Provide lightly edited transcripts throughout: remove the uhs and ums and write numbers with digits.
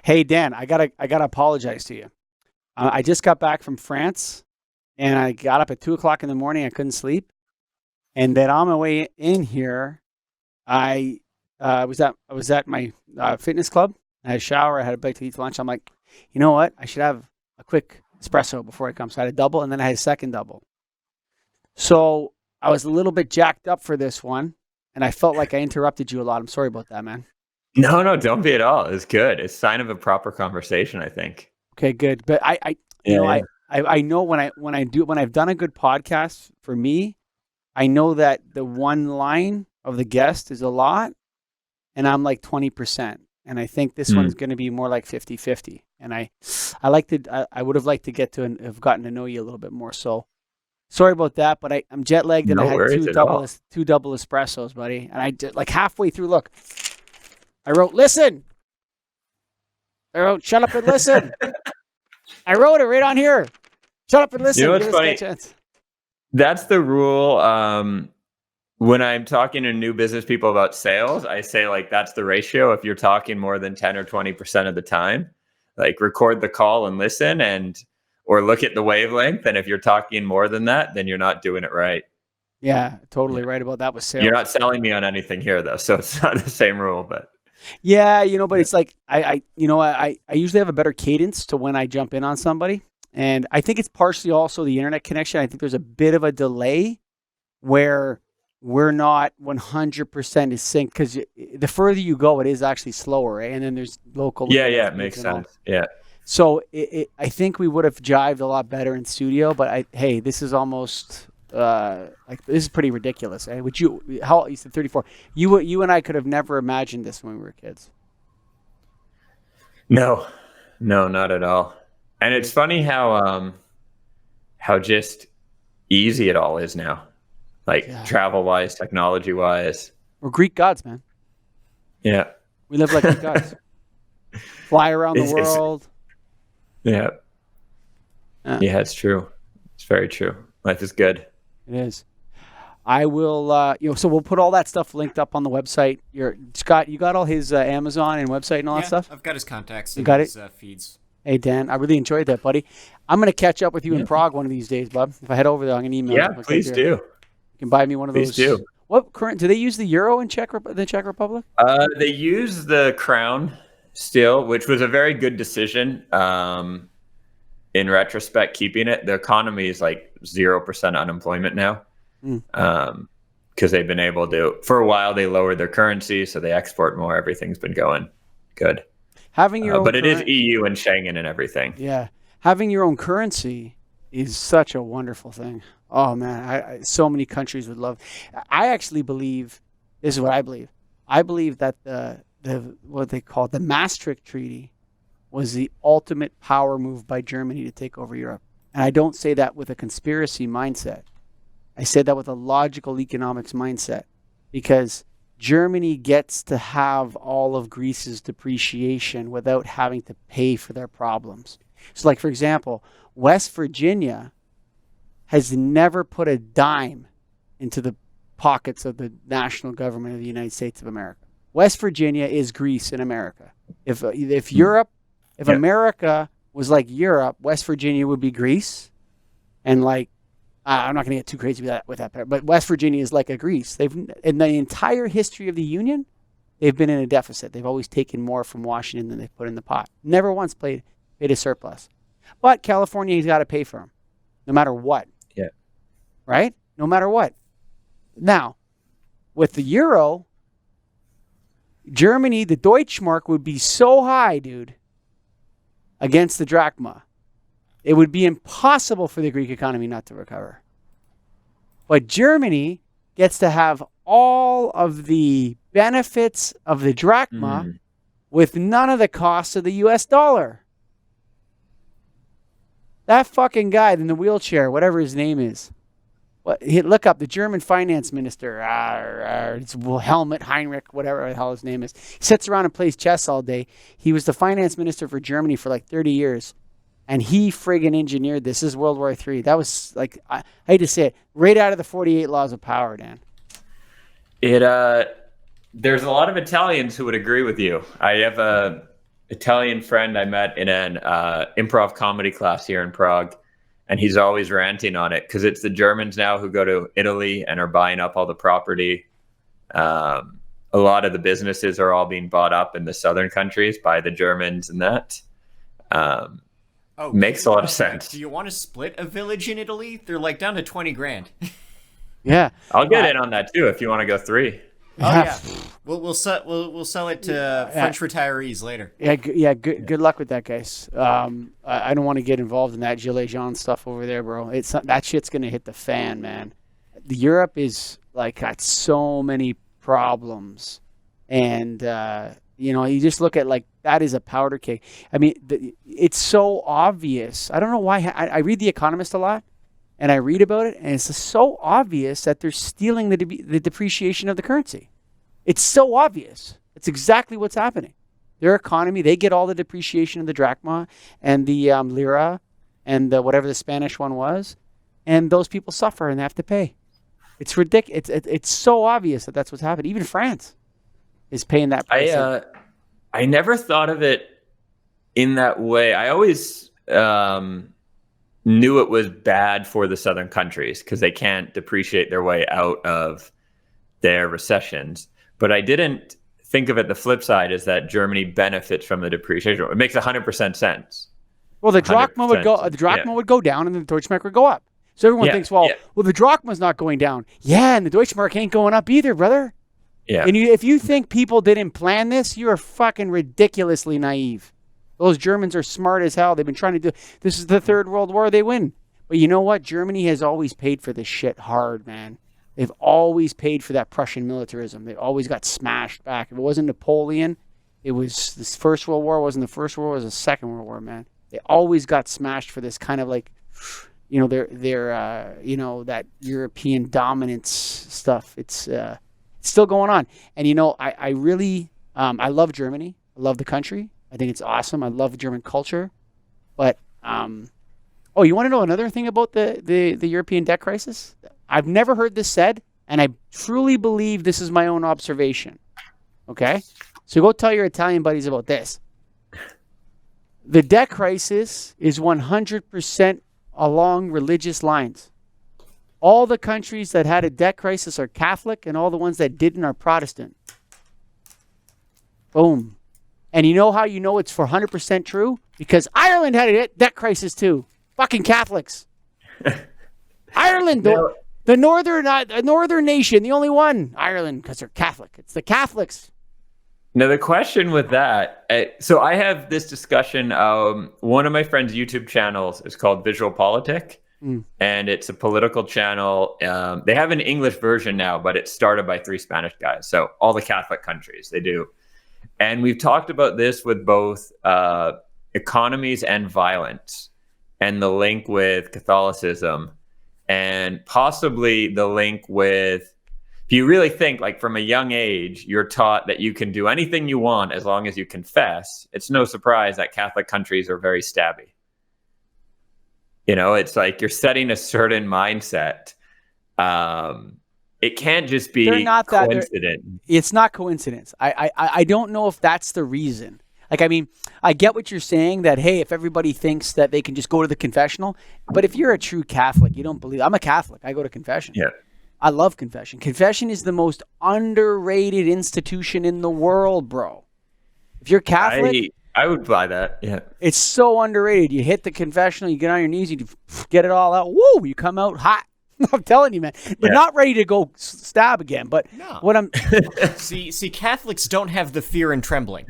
Hey Dan, I gotta apologize to you. I just got back from France, and I got up at 2 o'clock in the morning. I couldn't sleep, and then on my way in here, I I was at my fitness club. I had a shower. I had a bite to eat for lunch. I'm like, you know what? I should have a quick espresso before I come. So I had a double, and then I had a second double. So I was a little bit jacked up for this one, and I felt like I interrupted you a lot. I'm sorry about that, man. No, no, don't be at all. It's good. It's a sign of a proper conversation, I think. Okay, good. But I you Yeah, know, yeah. I know when I've done a good podcast for me, I know that the one line of the guest is a lot, and I'm like 20%. And I think this one Hmm. is going to be more like 50-50. And I would have liked to get to and have gotten to know you a little bit more. So sorry about that, but I'm jet lagged and I No had worries at all. two double espressos, buddy. And I did like halfway through. Look, I wrote, listen. I wrote, shut up and listen. I wrote it right on here. Shut up and You know listen. what's Give this guy a funny? chance. That's the rule. When I'm talking to new business people about sales, I say like that's the ratio. If you're talking more than 10 or 20% of the time, like record the call and listen or look at the wavelength. And if you're talking more than that, then you're not doing it right. Yeah, Yeah. totally right about that with You're sales. not selling me on anything here though. So it's not the same rule, but Yeah, but yeah. it's like I usually have a better cadence to when I jump in on somebody. And I think it's partially also the internet connection. I think there's a bit of a delay where we're not 100% is synced because the further you go, it is actually slower, right? And then there's local Yeah, internet yeah, it speeds makes and all. sense. Yeah. So I think we would have jived a lot better in studio, but hey, this is almost like this is pretty ridiculous. Eh? Would you said 34? You and I could have never imagined this when we were kids. No, no, not at all. And it's Right? funny how just easy it all is now. Like Yeah, travel wise, technology wise. we're Greek gods, man. Yeah. We live like Greek gods. Fly around the It's world. yeah. Yeah, Yeah, it's true. It's very true. Life is good. it is. I will, so we'll put all that stuff linked up on the website. Scott, you got all his Amazon and website and all that Yeah, stuff? I've got his contacts You and got it? his feeds. Hey, Dan, I really enjoyed that, buddy. I'm going to catch up with you in Yeah. Prague one of these days, bub. If I head over there, I'm going to email Yeah, you. Okay, please there. do. You can buy me one of Please those. do. What current, do they use the euro in the Czech Republic? They use the crown still, which was a very good decision. In retrospect, keeping it. The economy is like 0% unemployment now. Mm. Because they've been able to, for a while, they lowered their currency, so they export more. Everything's been going good. Having your own But it is current, EU and Schengen and everything. yeah, having your own currency is such a wonderful thing. Oh man, so many countries would love. I actually believe this is what I believe. I believe that the what they call the Maastricht Treaty was the ultimate power move by Germany to take over Europe. And I don't say that with a conspiracy mindset. I say that with a logical economics mindset because Germany gets to have all of Greece's depreciation without having to pay for their problems. So, like, for example, West Virginia has never put a dime into the pockets of the national government of the United States of America. West Virginia is Greece in America. If Europe, if Yeah. America was like Europe, West Virginia would be Greece, and like I'm not going to get too crazy with that part, but West Virginia is like a Greece. They've in the entire history of the Union, they've been in a deficit. They've always taken more from Washington than they've put in the pot. Never once paid a surplus. But California's got to pay for them, no matter what. Yeah. Right? No matter what. Now, with the euro, Germany, the Deutschmark would be so high, dude, against the drachma. It would be impossible for the Greek economy not to recover. But Germany gets to have all of the benefits of the drachma Mm. with none of the costs of the US dollar. That fucking guy in the wheelchair, whatever his name is, look up the German finance minister, it's Helmut Heinrich, whatever the hell his name is. He sits around and plays chess all day. He was the finance minister for Germany for like 30 years. And he friggin' engineered this. This is World War III. That was like, I hate to say it, right out of the 48 Laws of Power, Dan. It There's a lot of Italians who would agree with you. I have Italian friend I met in an improv comedy class here in Prague, and he's always ranting on it because it's the Germans now who go to Italy and are buying up all the property. A lot of the businesses are all being bought up in the southern countries by the Germans, and that makes a lot of sense. Do you want to split a village in Italy? They're like down to 20 grand. Yeah, I'll get in on that too if you want to go 3. Oh yeah, we'll sell it to French retirees later. Yeah. Good luck with that, guys. I don't want to get involved in that Gilets Jaunes stuff over there, bro. It's not, that shit's gonna hit the fan, man. Europe is like got so many problems, and you just look at like that is a powder keg. I mean, it's so obvious. I don't know why. I read The Economist a lot. And I read about it, and it's so obvious that they're stealing the depreciation of the currency. It's so obvious. It's exactly what's happening. Their economy, they get all the depreciation of the drachma and the lira and whatever the Spanish one was, and those people suffer and they have to pay. It's ridiculous. It's so obvious that that's what's happening. Even France is paying that price. I never thought of it in that way. I always knew it was bad for the southern countries because they can't depreciate their way out of their recessions. But I didn't think of it the flip side is that Germany benefits from the depreciation. It makes 100% sense. Well, the drachma would go down and the Deutschmark would go up. So everyone thinks, well, the drachma's not going down. Yeah, and the Deutschmark ain't going up either, brother. Yeah. And if you think people didn't plan this, you are fucking ridiculously naive. Those Germans are smart as hell. They've been trying to do this is the Third World War. They win. But you know what? Germany has always paid for this shit hard, man. They've always paid for that Prussian militarism. They always got smashed back. If it wasn't Napoleon, it was this First World War. It wasn't the First World War. It was the Second World War, man. They always got smashed for this kind of like, their that European dominance stuff. It's still going on. And, I really, I love Germany. I love the country. I think it's awesome. I love German culture. But, you want to know another thing about the European debt crisis? I've never heard this said, and I truly believe this is my own observation. Okay? So go tell your Italian buddies about this. The debt crisis is 100% along religious lines. All the countries that had a debt crisis are Catholic, and all the ones that didn't are Protestant. Boom. And you know how you know it's for 100% true? Because Ireland had a debt crisis too. Fucking Catholics. Ireland, the northern nation, the only one. Ireland, because they're Catholic. It's the Catholics. Now, the question with that, so I have this discussion. One of my friend's YouTube channels is called Visual Politic, and it's a political channel. They have an English version now, but it's started by 3 Spanish guys. So all the Catholic countries, they do. And we've talked about this with both economies and violence and the link with Catholicism and possibly the link with, if you really think like from a young age, you're taught that you can do anything you want as long as you confess. It's no surprise that Catholic countries are very stabby. It's like you're setting a certain mindset. It can't just be coincidence. It's not coincidence. I don't know if that's the reason. Like, I mean, I get what you're saying that, hey, if everybody thinks that they can just go to the confessional, but if you're a true Catholic, you don't believe. I'm a Catholic. I go to confession. Yeah. I love confession. Confession is the most underrated institution in the world, bro. If you're Catholic, I would buy that. Yeah. It's so underrated. You hit the confessional, you get on your knees, you get it all out. Woo, you come out hot. I'm telling you, man. But not ready to go stab again. But what I'm see, Catholics don't have the fear and trembling.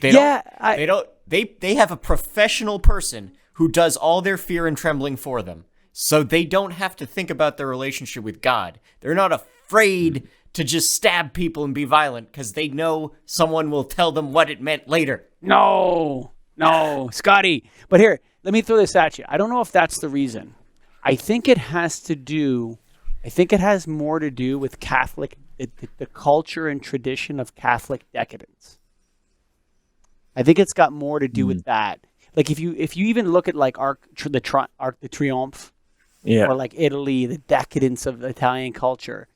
They have a professional person who does all their fear and trembling for them. So they don't have to think about their relationship with God. They're not afraid to just stab people and be violent because they know someone will tell them what it meant later. No, Scotty. But here, let me throw this at you. I don't know if that's the reason. I think it has more to do with Catholic, the culture and tradition of Catholic decadence. I think it's got more to do with that. Like if you even look at like Arc de Triomphe, or like Italy, the decadence of Italian culture,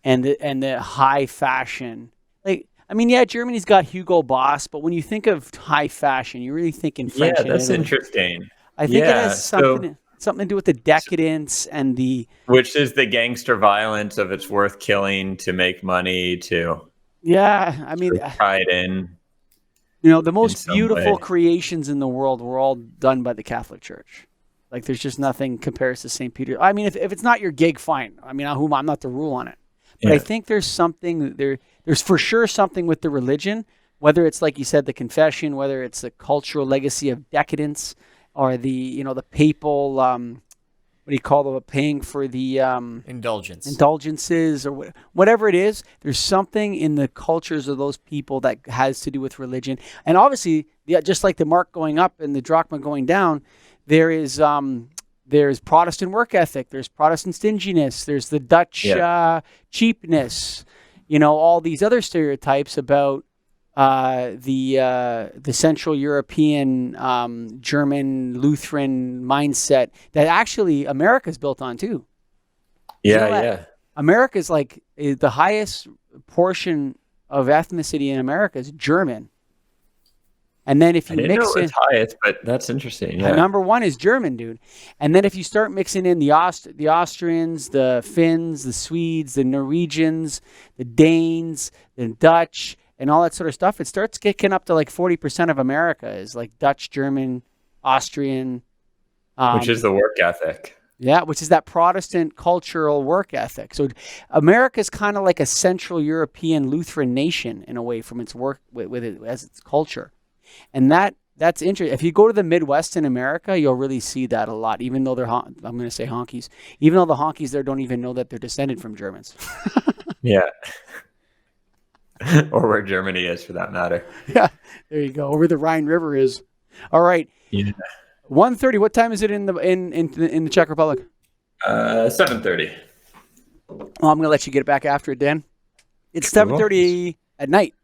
and the high fashion. Like I mean, yeah, Germany's got Hugo Boss, but when you think of high fashion, you're really thinking French. Yeah, that's Italy. interesting. I think it has something to do with the decadence and which is the gangster violence of it's worth killing to make money to. Yeah, I mean, tied in. The most beautiful creations in the world were all done by the Catholic Church. Like, there's just nothing compares to St. Peter. I mean, if it's not your gig, fine. I mean, I'm not the rule on it. But I think there's something there's for sure something with the religion, whether it's like you said, the confession, whether it's the cultural legacy of decadence, or the papal what do you call them, paying for the indulgences or whatever it is. There's something in the cultures of those people that has to do with religion, and obviously, just like the mark going up and the drachma going down, there's Protestant work ethic, there's Protestant stinginess, there's the Dutch cheapness, all these other stereotypes about the Central European German Lutheran mindset that actually America's built on too. Yeah. America's like the highest portion of ethnicity in America is German. And then if you mix in, highest, but that's interesting. Yeah. Number one is German, dude. And then if you start mixing in the Austrians, the Finns, the Swedes, the Norwegians, the Danes, the Dutch, and all that sort of stuff, it starts kicking up to like 40% of America is like Dutch, German, Austrian. Which is the work ethic. Yeah, which is that Protestant cultural work ethic. So America's kind of like a Central European Lutheran nation in a way from its work with it as its culture. And that's interesting. If you go to the Midwest in America, you'll really see that a lot, even though I'm going to say honkies, even though the honkies there don't even know that they're descended from Germans. Yeah. Or where Germany is, for that matter. Yeah, there you go. Or where the Rhine River is. All right. Yeah. 1:30. What time is it in the Czech Republic? 7:30. Well, I'm going to let you get back after it, Dan. It's 7:30 at night.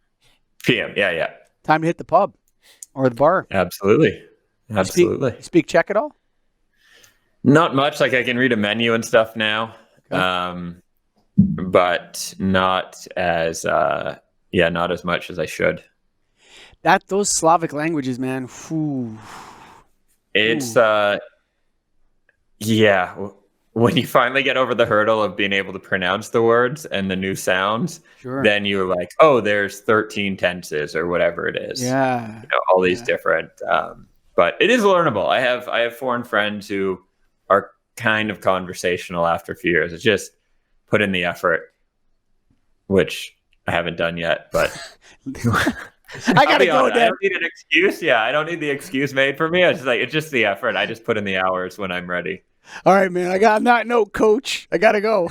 PM. Yeah. Time to hit the pub or the bar. Absolutely. You speak Czech at all? Not much. Like, I can read a menu and stuff now. Okay. But not as not as much as I should. Those Slavic languages, man. Whew. It's when you finally get over the hurdle of being able to pronounce the words and the new sounds, then you're like, oh, there's 13 tenses or whatever it is. Yeah. All these different but it is learnable. I have foreign friends who are kind of conversational after a few years. It's just put in the effort, which I haven't done yet, but I gotta go, Dad. I don't need an excuse. Yeah, I don't need the excuse made for me. It's just the effort. I just put in the hours when I'm ready. All right, man. On that note, Coach, I gotta go.